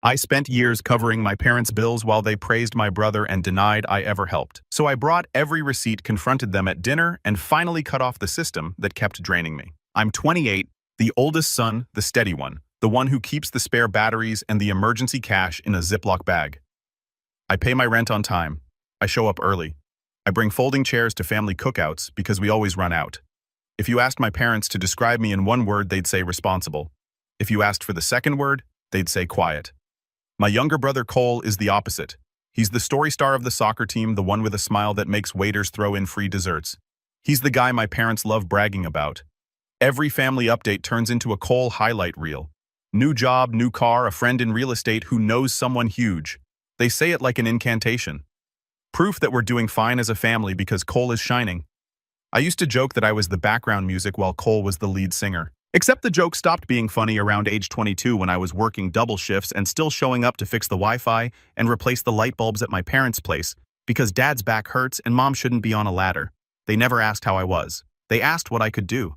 I spent years covering my parents' bills while they praised my brother and denied I ever helped. So I brought every receipt, confronted them at dinner, and finally cut off the system that kept draining me. I'm 28, the oldest son, the steady one, the one who keeps the spare batteries and the emergency cash in a Ziploc bag. I pay my rent on time. I show up early. I bring folding chairs to family cookouts because we always run out. If you asked my parents to describe me in one word, they'd say responsible. If you asked for the second word, they'd say quiet. My younger brother Cole is the opposite. He's the story star of the soccer team, the one with a smile that makes waiters throw in free desserts. He's the guy my parents love bragging about. Every family update turns into a Cole highlight reel. New job, new car, a friend in real estate who knows someone huge. They say it like an incantation. Proof that we're doing fine as a family because Cole is shining. I used to joke that I was the background music while Cole was the lead singer. Except the joke stopped being funny around age 22 when I was working double shifts and still showing up to fix the Wi-Fi and replace the light bulbs at my parents' place because Dad's back hurts and Mom shouldn't be on a ladder. They never asked how I was. They asked what I could do.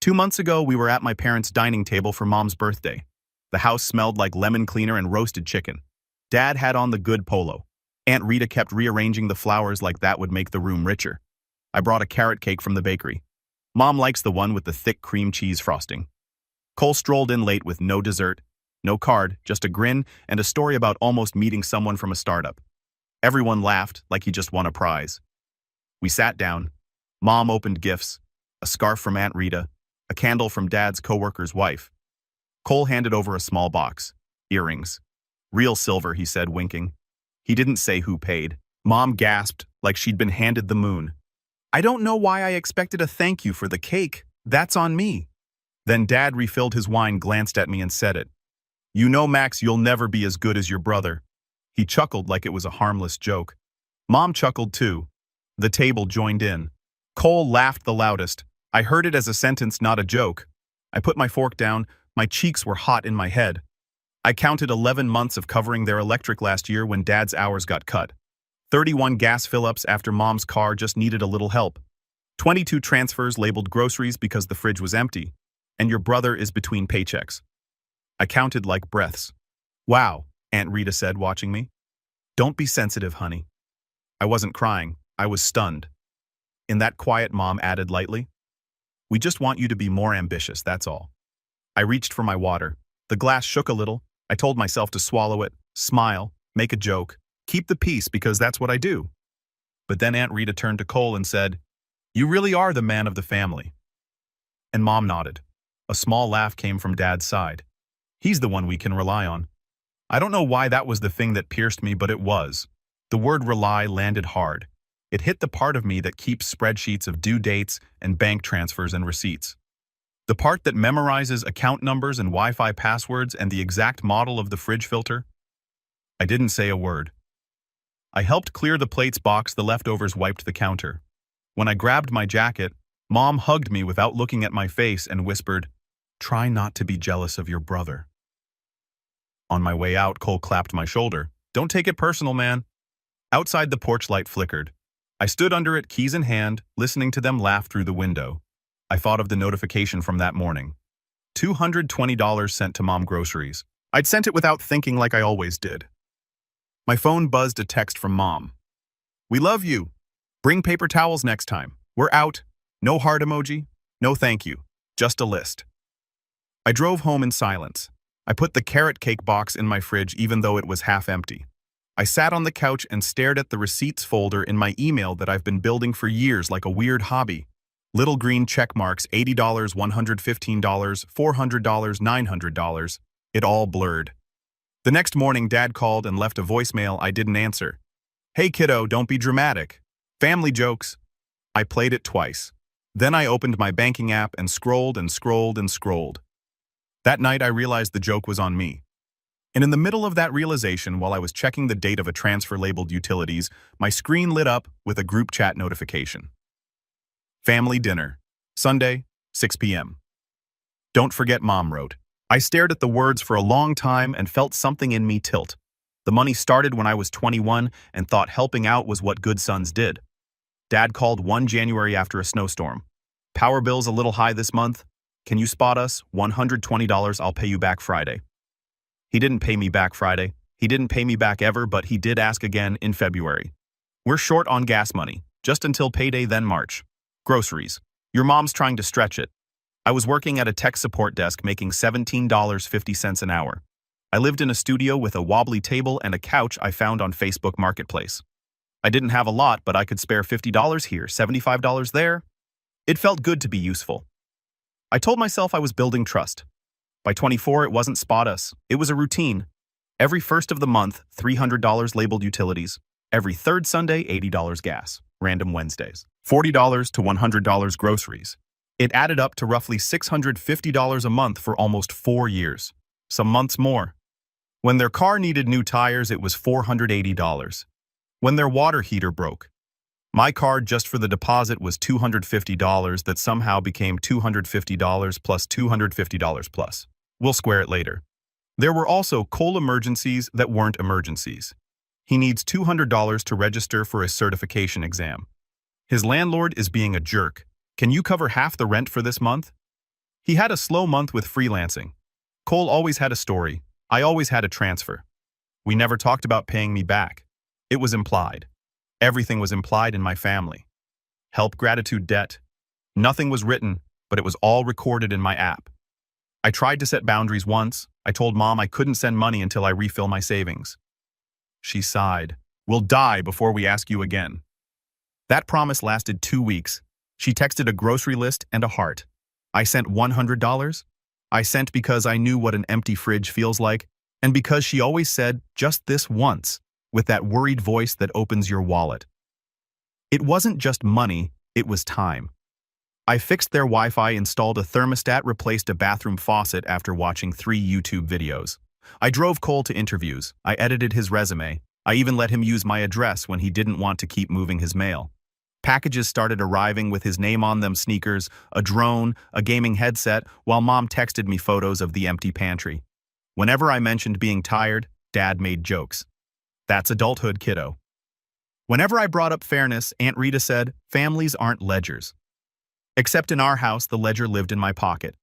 2 months ago, we were at my parents' dining table for Mom's birthday. The house smelled like lemon cleaner and roasted chicken. Dad had on the good polo. Aunt Rita kept rearranging the flowers like that would make the room richer. I brought a carrot cake from the bakery. Mom likes the one with the thick cream cheese frosting. Cole strolled in late with no dessert, no card, just a grin and a story about almost meeting someone from a startup. Everyone laughed like he just won a prize. We sat down. Mom opened gifts, a scarf from Aunt Rita, a candle from Dad's coworker's wife. Cole handed over a small box. Earrings. Real silver, he said, winking. He didn't say who paid. Mom gasped like she'd been handed the moon. I don't know why I expected a thank you for the cake. That's on me. Then Dad refilled his wine, glanced at me and said it. You know, Max, you'll never be as good as your brother. He chuckled like it was a harmless joke. Mom chuckled too. The table joined in. Cole laughed the loudest. I heard it as a sentence, not a joke. I put my fork down. My cheeks were hot in my head. I counted 11 months of covering their electric last year when Dad's hours got cut. 31 gas fill-ups after Mom's car just needed a little help. 22 transfers labeled groceries because the fridge was empty. And your brother is between paychecks. I counted like breaths. Wow, Aunt Rita said, watching me. Don't be sensitive, honey. I wasn't crying. I was stunned. In that quiet, Mom added lightly, we just want you to be more ambitious, that's all. I reached for my water. The glass shook a little. I told myself to swallow it, smile, make a joke. Keep the peace because that's what I do. But then Aunt Rita turned to Cole and said, you really are the man of the family. And Mom nodded. A small laugh came from Dad's side. He's the one we can rely on. I don't know why that was the thing that pierced me, but it was. The word rely landed hard. It hit the part of me that keeps spreadsheets of due dates and bank transfers and receipts. The part that memorizes account numbers and Wi-Fi passwords and the exact model of the fridge filter. I didn't say a word. I helped clear the plates box, the leftovers wiped the counter. When I grabbed my jacket, Mom hugged me without looking at my face and whispered, try not to be jealous of your brother. On my way out, Cole clapped my shoulder. Don't take it personal, man. Outside, the porch light flickered. I stood under it, keys in hand, listening to them laugh through the window. I thought of the notification from that morning. $220 sent to Mom groceries. I'd sent it without thinking like I always did. My phone buzzed a text from Mom. We love you. Bring paper towels next time. We're out. No heart emoji. No thank you. Just a list. I drove home in silence. I put the carrot cake box in my fridge even though it was half empty. I sat on the couch and stared at the receipts folder in my email that I've been building for years like a weird hobby. Little green check marks, $80, $115, $400, $900. It all blurred. The next morning, Dad called and left a voicemail I didn't answer. Hey kiddo, don't be dramatic. Family jokes. I played it twice. Then I opened my banking app and scrolled and scrolled and scrolled. That night I realized the joke was on me. And in the middle of that realization, while I was checking the date of a transfer labeled utilities, my screen lit up with a group chat notification. Family dinner. Sunday, 6 p.m. Don't forget, Mom wrote. I stared at the words for a long time and felt something in me tilt. The money started when I was 21 and thought helping out was what good sons did. Dad called one January after a snowstorm. Power bill's a little high this month. Can you spot us? $120, I'll pay you back Friday. He didn't pay me back Friday. He didn't pay me back ever, but he did ask again in February. We're short on gas money, just until payday then March. Groceries. Your mom's trying to stretch it. I was working at a tech support desk making $17.50 an hour. I lived in a studio with a wobbly table and a couch I found on Facebook Marketplace. I didn't have a lot, but I could spare $50 here, $75 there. It felt good to be useful. I told myself I was building trust. By 24, it wasn't spot us. It was a routine. Every first of the month, $300 labeled utilities. Every third Sunday, $80 gas. Random Wednesdays. $40 to $100 groceries. It added up to roughly $650 a month for almost 4 years. Some months more. When their car needed new tires, it was $480. When their water heater broke. My card just for the deposit was $250 that somehow became $250 plus $250 plus. We'll square it later. There were also Cole emergencies that weren't emergencies. He needs $200 to register for a certification exam. His landlord is being a jerk. Can you cover half the rent for this month? He had a slow month with freelancing. Cole always had a story. I always had a transfer. We never talked about paying me back. It was implied. Everything was implied in my family. Help, gratitude, debt. Nothing was written, but it was all recorded in my app. I tried to set boundaries once. I told Mom I couldn't send money until I refill my savings. She sighed. We'll die before we ask you again. That promise lasted 2 weeks. She texted a grocery list and a heart. I sent $100. I sent because I knew what an empty fridge feels like, and because she always said, just this once, with that worried voice that opens your wallet. It wasn't just money, it was time. I fixed their Wi-Fi, installed a thermostat, replaced a bathroom faucet after watching 3 YouTube videos. I drove Cole to interviews. I edited his resume. I even let him use my address when he didn't want to keep moving his mail. Packages started arriving with his name on them, sneakers, a drone, a gaming headset, while Mom texted me photos of the empty pantry. Whenever I mentioned being tired, Dad made jokes. That's adulthood, kiddo. Whenever I brought up fairness, Aunt Rita said, families aren't ledgers. Except in our house, the ledger lived in my pocket.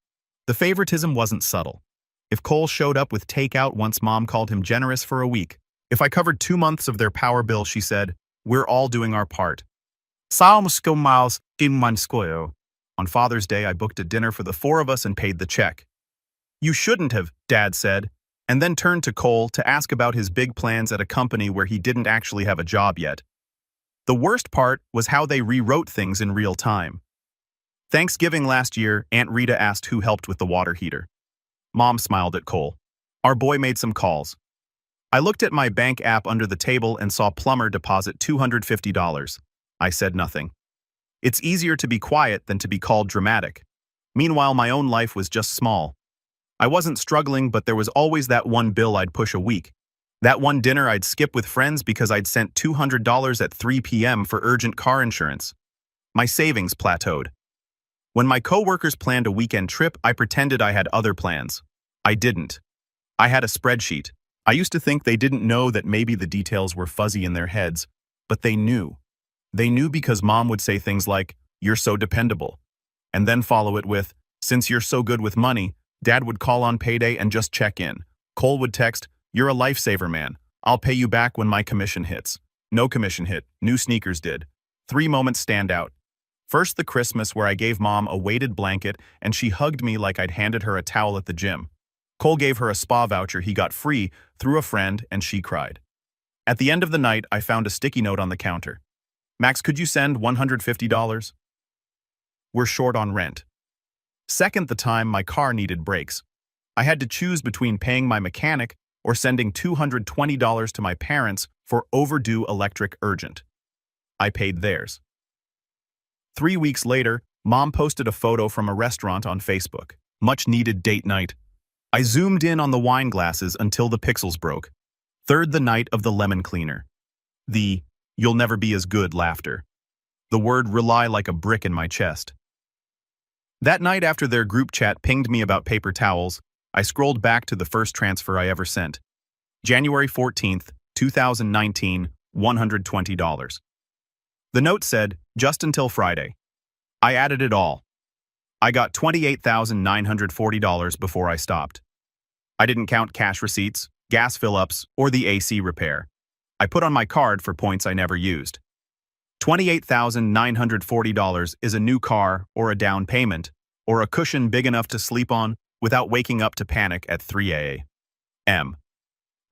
The favoritism wasn't subtle. If Cole showed up with takeout once, Mom called him generous for a week. If I covered 2 months of their power bill, she said, we're all doing our part. On Father's Day, I booked a dinner for the 4 of us and paid the check. You shouldn't have, Dad said, and then turned to Cole to ask about his big plans at a company where he didn't actually have a job yet. The worst part was how they rewrote things in real time. Thanksgiving last year, Aunt Rita asked who helped with the water heater. Mom smiled at Cole. Our boy made some calls. I looked at my bank app under the table and saw plumber deposit $250. I said nothing. It's easier to be quiet than to be called dramatic. Meanwhile, my own life was just small. I wasn't struggling, but there was always that one bill I'd push a week. That one dinner I'd skip with friends because I'd sent $200 at 3 p.m. for urgent car insurance. My savings plateaued. When my coworkers planned a weekend trip, I pretended I had other plans. I didn't. I had a spreadsheet. I used to think they didn't know that maybe the details were fuzzy in their heads, but they knew. They knew because Mom would say things like, you're so dependable, and then follow it with, since you're so good with money. Dad would call on payday and just check in. Cole would text, you're a lifesaver, man. I'll pay you back when my commission hits. No commission hit. New sneakers did. 3 moments stand out. First, the Christmas where I gave Mom a weighted blanket and she hugged me like I'd handed her a towel at the gym. Cole gave her a spa voucher he got free through a friend and she cried. At the end of the night, I found a sticky note on the counter. Max, could you send $150? We're short on rent. Second, the time my car needed brakes. I had to choose between paying my mechanic or sending $220 to my parents for overdue electric urgent. I paid theirs. 3 weeks later, Mom posted a photo from a restaurant on Facebook. Much needed date night. I zoomed in on the wine glasses until the pixels broke. Third, the night of the lemon cleaner. The you'll never be as good laughter. The word rely like a brick in my chest. That night after their group chat pinged me about paper towels, I scrolled back to the first transfer I ever sent. January 14th, 2019, $120. The note said, just until Friday. I added it all. I got $28,940 before I stopped. I didn't count cash receipts, gas fill-ups, or the AC repair. I put on my card for points I never used. $28,940 is a new car or a down payment, or a cushion big enough to sleep on without waking up to panic at 3 a.m.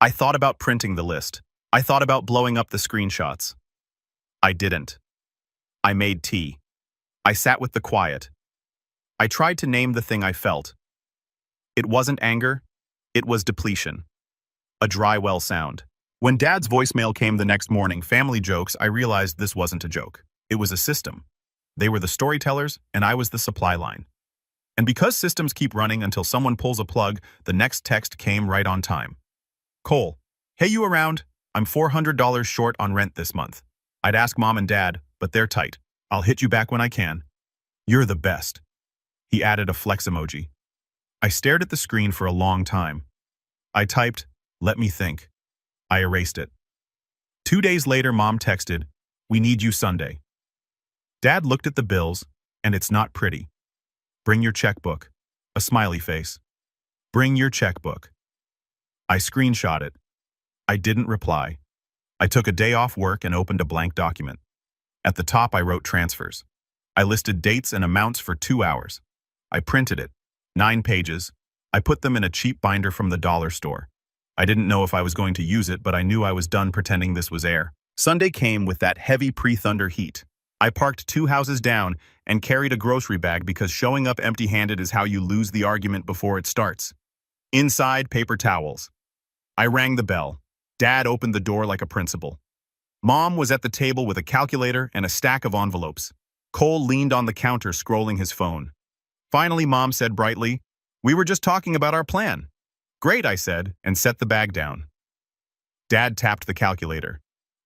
I thought about printing the list. I thought about blowing up the screenshots. I didn't. I made tea. I sat with the quiet. I tried to name the thing I felt. It wasn't anger. It was depletion. A dry well sound. When Dad's voicemail came the next morning, family jokes, I realized this wasn't a joke. It was a system. They were the storytellers, and I was the supply line. And because systems keep running until someone pulls a plug, the next text came right on time. Cole, hey, you around? I'm $400 short on rent this month. I'd ask Mom and Dad, but they're tight. I'll hit you back when I can. You're the best. He added a flex emoji. I stared at the screen for a long time. I typed, let me think. I erased it. 2 days later, Mom texted, we need you Sunday. Dad looked at the bills, and it's not pretty. Bring your checkbook. A smiley face. Bring your checkbook. I screenshot it. I didn't reply. I took a day off work and opened a blank document. At the top, I wrote transfers. I listed dates and amounts for 2 hours. I printed it. 9 pages. I put them in a cheap binder from the dollar store. I didn't know if I was going to use it, but I knew I was done pretending this was air. Sunday came with that heavy pre-thunder heat. I parked 2 houses down and carried a grocery bag because showing up empty-handed is how you lose the argument before it starts. Inside, paper towels. I rang the bell. Dad opened the door like a principal. Mom was at the table with a calculator and a stack of envelopes. Cole leaned on the counter scrolling his phone. Finally, Mom said brightly, we were just talking about our plan. Great, I said, and set the bag down. Dad tapped the calculator.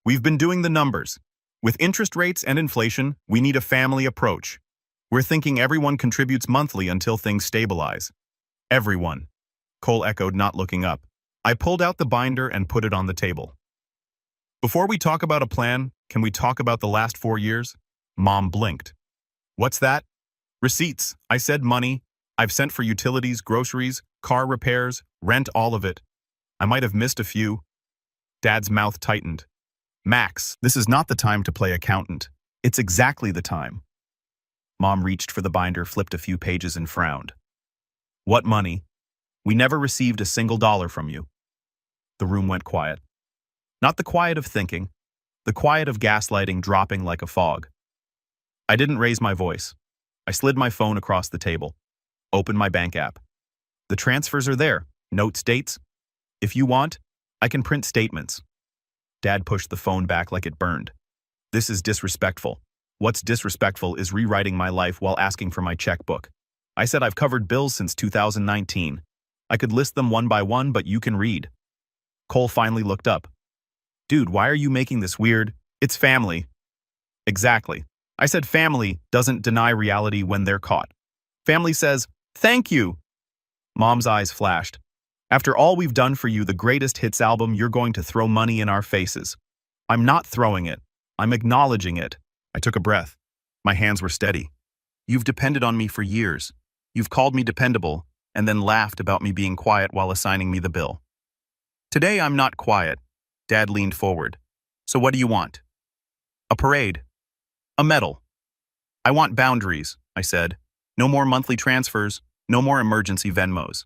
We've been doing the numbers. With interest rates and inflation, we need a family approach. We're thinking everyone contributes monthly until things stabilize. Everyone. Cole echoed, not looking up. I pulled out the binder and put it on the table. Before we talk about a plan, can we talk about the last 4 years? Mom blinked. What's that? Receipts. I said money. I've sent for utilities, groceries, car repairs, rent, all of it. I might have missed a few. Dad's mouth tightened. Max, this is not the time to play accountant. It's exactly the time. Mom reached for the binder, flipped a few pages and frowned. What money? We never received a single dollar from you. The room went quiet. Not the quiet of thinking, the quiet of gaslighting dropping like a fog. I didn't raise my voice. I slid my phone across the table. Opened my bank app. The transfers are there. Notes, dates. If you want, I can print statements. Dad pushed the phone back like it burned. This is disrespectful. What's disrespectful is rewriting my life while asking for my checkbook. I said I've covered bills since 2019. I could list them one by one, but you can read. Cole finally looked up. Dude, why are you making this weird? It's family. Exactly. I said family doesn't deny reality when they're caught. Family says, thank you. Mom's eyes flashed. After all we've done for you, the greatest hits album, you're going to throw money in our faces. I'm not throwing it. I'm acknowledging it. I took a breath. My hands were steady. You've depended on me for years. You've called me dependable, and then laughed about me being quiet while assigning me the bill. Today I'm not quiet. Dad leaned forward. So what do you want? A parade. A medal. I want boundaries, I said. No more monthly transfers, no more emergency Venmos.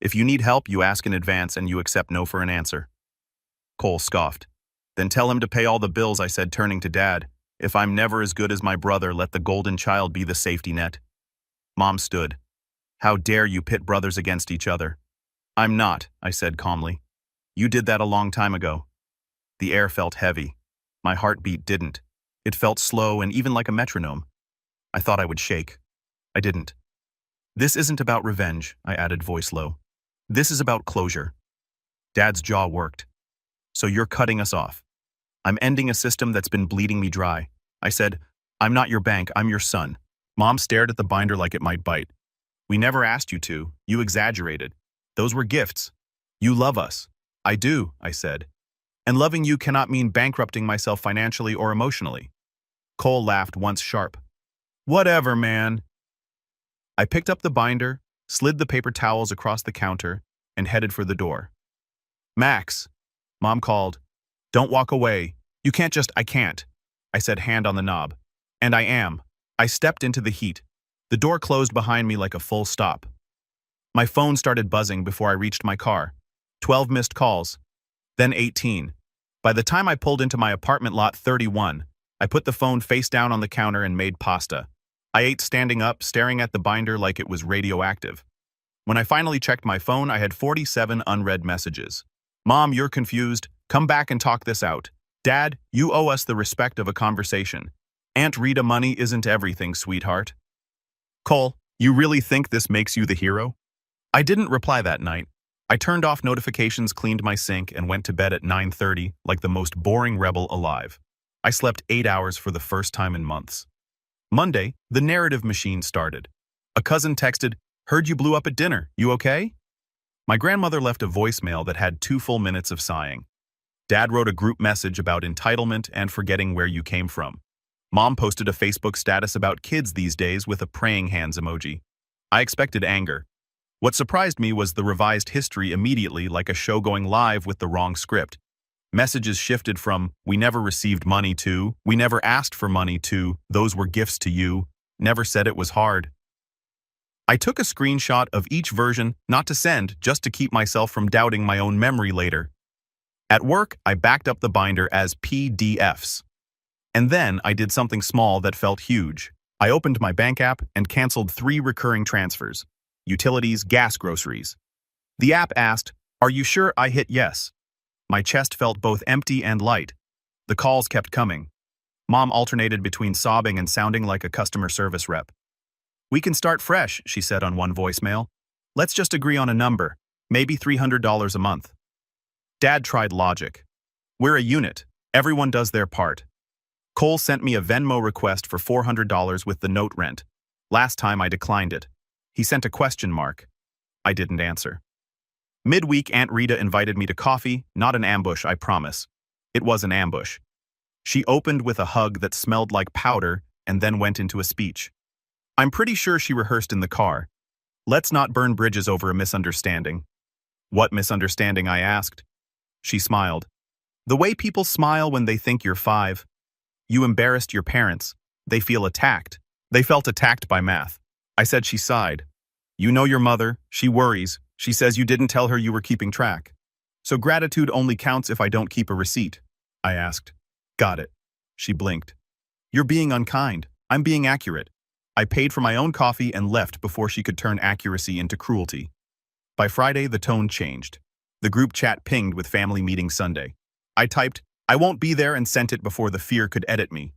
If you need help, you ask in advance and you accept no for an answer. Cole scoffed. Then tell him to pay all the bills, I said, turning to Dad. If I'm never as good as my brother, let the golden child be the safety net. Mom stood. How dare you pit brothers against each other? I'm not, I said calmly. You did that a long time ago. The air felt heavy. My heartbeat didn't. It felt slow and even like a metronome. I thought I would shake. I didn't. This isn't about revenge, I added, voice low. This is about closure. Dad's jaw worked. So you're cutting us off. I'm ending a system that's been bleeding me dry. I said, I'm not your bank, I'm your son. Mom stared at the binder like it might bite. We never asked you to. You exaggerated. Those were gifts. You love us. I do, I said. And loving you cannot mean bankrupting myself financially or emotionally. Cole laughed once sharp. Whatever, man. I picked up the binder, slid the paper towels across the counter, and headed for the door. "Max," Mom called. "Don't walk away. You can't just—" "I can't," I said, hand on the knob. "And I am." I stepped into the heat. The door closed behind me like a full stop. My phone started buzzing before I reached my car. 12 missed calls. Then 18. By the time I pulled into my apartment lot 31, I put the phone face down on the counter and made pasta. I ate standing up, staring at the binder like it was radioactive. When I finally checked my phone, I had 47 unread messages. "Mom, you're confused. Come back and talk this out. Dad, you owe us the respect of a conversation. Aunt Rita, money isn't everything, sweetheart." "Cole, you really think this makes you the hero?" I didn't reply that night. I turned off notifications, cleaned my sink, and went to bed at 9:30 like the most boring rebel alive. I slept 8 hours for the first time in months. Monday, the narrative machine started. A cousin texted, "Heard you blew up at dinner. You okay?" My grandmother left a voicemail that had 2 full minutes of sighing. Dad wrote a group message about entitlement and forgetting where you came from. Mom posted a Facebook status about kids these days with a praying hands emoji. I expected anger. What surprised me was the revised history immediately, like a show going live with the wrong script. Messages shifted from, "We never received money," to, "We never asked for money," to, "Those were gifts to you. Never said it was hard." I took a screenshot of each version, not to send, just to keep myself from doubting my own memory later. At work, I backed up the binder as PDFs. And then I did something small that felt huge. I opened my bank app and canceled 3 recurring transfers. Utilities, gas, groceries. The app asked, "Are you sure?" I hit yes. My chest felt both empty and light. The calls kept coming. Mom alternated between sobbing and sounding like a customer service rep. "We can start fresh," she said on one voicemail. "Let's just agree on a number, maybe $300 a month." Dad tried logic. "We're a unit. Everyone does their part." Cole sent me a Venmo request for $400 with the note rent. Last time I declined it. He sent a question mark. I didn't answer. Midweek, Aunt Rita invited me to coffee, not an ambush, I promise. It was an ambush. She opened with a hug that smelled like powder and then went into a speech. I'm pretty sure she rehearsed in the car. "Let's not burn bridges over a misunderstanding." "What misunderstanding?" I asked. She smiled. "The way people smile when they think you're 5. You embarrassed your parents. They feel attacked." They felt attacked by math. I said. She sighed. "You know your mother. She worries. She says you didn't tell her you were keeping track. So gratitude only counts if I don't keep a receipt." I asked. "Got it." She blinked. "You're being unkind. I'm being accurate." I paid for my own coffee and left before she could turn accuracy into cruelty. By Friday, the tone changed. The group chat pinged with family meeting Sunday. I typed, "I won't be there," and sent it before the fear could edit me.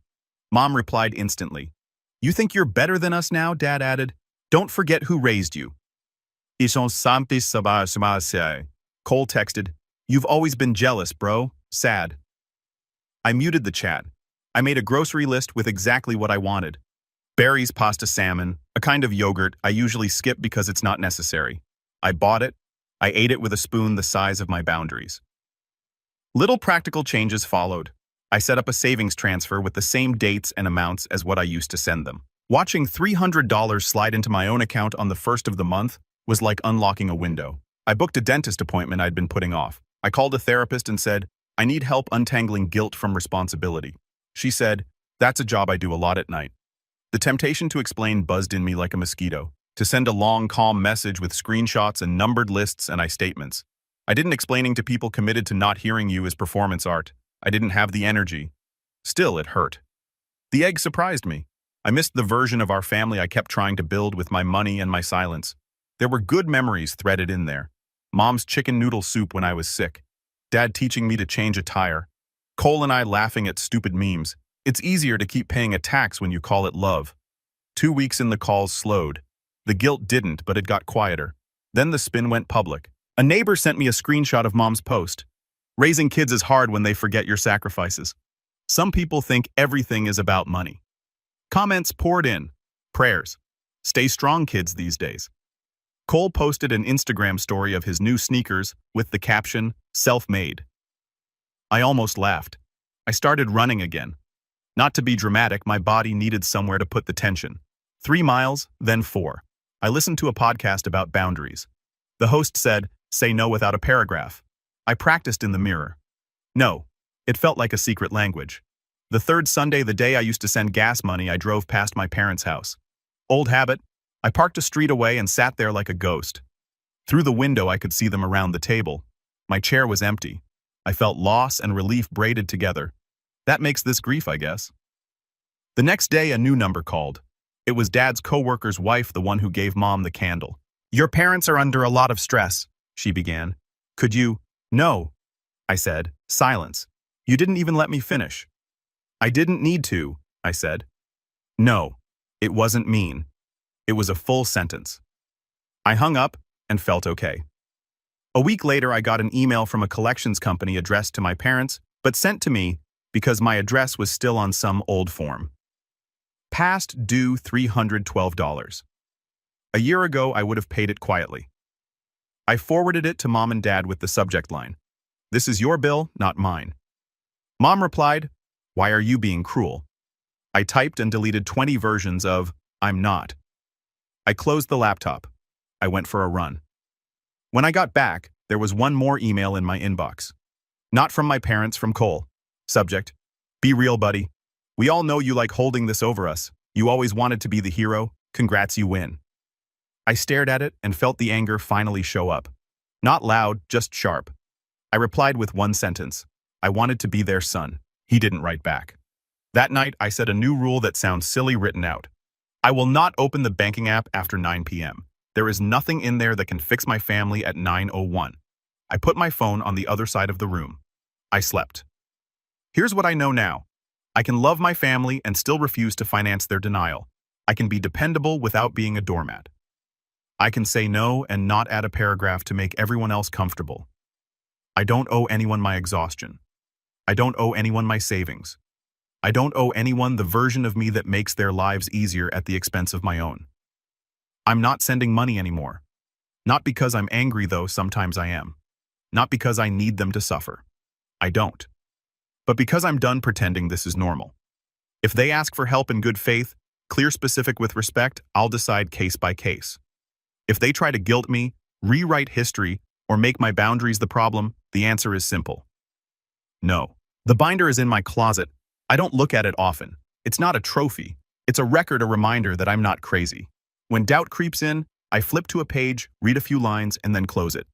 Mom replied instantly. "You think you're better than us now?" Dad added. "Don't forget who raised you." Ils sont simples sabas. Cole texted, "You've always been jealous, bro. Sad." I muted the chat. I made a grocery list with exactly what I wanted. Berries, pasta, salmon, a kind of yogurt I usually skip because it's not necessary. I bought it. I ate it with a spoon the size of my boundaries. Little practical changes followed. I set up a savings transfer with the same dates and amounts as what I used to send them. Watching $300 slide into my own account on the 1st of the month was like unlocking a window. I booked a dentist appointment I'd been putting off. I called a therapist and said, "I need help untangling guilt from responsibility." She said, "That's a job I do a lot at night." The temptation to explain buzzed in me like a mosquito, to send a long, calm message with screenshots and numbered lists and I statements. I didn't. Explaining to people committed to not hearing you is performance art. I didn't have the energy. Still, it hurt. The egg surprised me. I missed the version of our family I kept trying to build with my money and my silence. There were good memories threaded in there. Mom's chicken noodle soup when I was sick. Dad teaching me to change a tire. Cole and I laughing at stupid memes. It's easier to keep paying a tax when you call it love. 2 weeks in, the calls slowed. The guilt didn't, but it got quieter. Then the spin went public. A neighbor sent me a screenshot of Mom's post. "Raising kids is hard when they forget your sacrifices. Some people think everything is about money." Comments poured in. Prayers. "Stay strong, kids, these days." Cole posted an Instagram story of his new sneakers with the caption, "Self-made." I almost laughed. I started running again. Not to be dramatic, my body needed somewhere to put the tension. 3 miles, then 4. I listened to a podcast about boundaries. The host said, Say no without a paragraph. I practiced in the mirror. No. It felt like a secret language. The third Sunday, the day I used to send gas money, I drove past my parents' house. Old habit. I parked a street away and sat there like a ghost. Through the window, I could see them around the table. My chair was empty. I felt loss and relief braided together. That makes this grief, I guess. The next day, a new number called. It was Dad's coworker's wife, the one who gave Mom the candle. "Your parents are under a lot of stress," she began. "Could you—" "No," I said. Silence. "You didn't even let me finish." "I didn't need to," I said. No, it wasn't mean. It was a full sentence. I hung up and felt okay. A week later, I got an email from a collections company addressed to my parents, but sent to me because my address was still on some old form. Past due $312. A year ago, I would have paid it quietly. I forwarded it to Mom and Dad with the subject line, "This is your bill, not mine." Mom replied, "Why are you being cruel?" I typed and deleted 20 versions of "I'm not." I closed the laptop. I went for a run. When I got back, there was one more email in my inbox. Not from my parents, from Cole. Subject, "Be real, buddy. We all know you like holding this over us. You always wanted to be the hero. Congrats, you win." I stared at it and felt the anger finally show up. Not loud, just sharp. I replied with one sentence. I wanted to be their son. He didn't write back. That night, I set a new rule that sounds silly written out. I will not open the banking app after 9 p.m. There is nothing in there that can fix my family at 9:01. I put my phone on the other side of the room. I slept. Here's what I know now. I can love my family and still refuse to finance their denial. I can be dependable without being a doormat. I can say no and not add a paragraph to make everyone else comfortable. I don't owe anyone my exhaustion. I don't owe anyone my savings. I don't owe anyone the version of me that makes their lives easier at the expense of my own. I'm not sending money anymore. Not because I'm angry, though sometimes I am. Not because I need them to suffer. I don't. But because I'm done pretending this is normal. If they ask for help in good faith, clear, specific, with respect, I'll decide case by case. If they try to guilt me, rewrite history, or make my boundaries the problem, the answer is simple. No. The binder is in my closet. I don't look at it often. It's not a trophy. It's a record, a reminder that I'm not crazy. When doubt creeps in, I flip to a page, read a few lines, and then close it.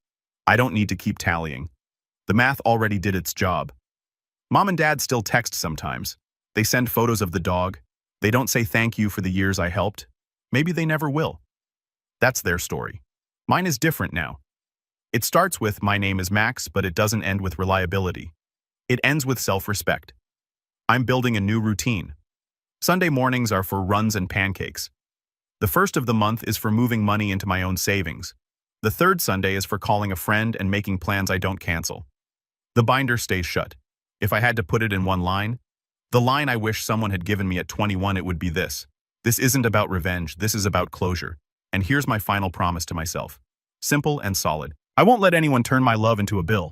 I don't need to keep tallying. The math already did its job. Mom and Dad still text sometimes. They send photos of the dog. They don't say thank you for the years I helped. Maybe they never will. That's their story. Mine is different now. It starts with "My name is Max," but it doesn't end with reliability. It ends with self-respect. I'm building a new routine. Sunday mornings are for runs and pancakes. The first of the month is for moving money into my own savings. The third Sunday is for calling a friend and making plans I don't cancel. The binder stays shut. If I had to put it in one line, the line I wish someone had given me at 21, it would be this. This isn't about revenge, this is about closure. And here's my final promise to myself. Simple and solid. I won't let anyone turn my love into a bill.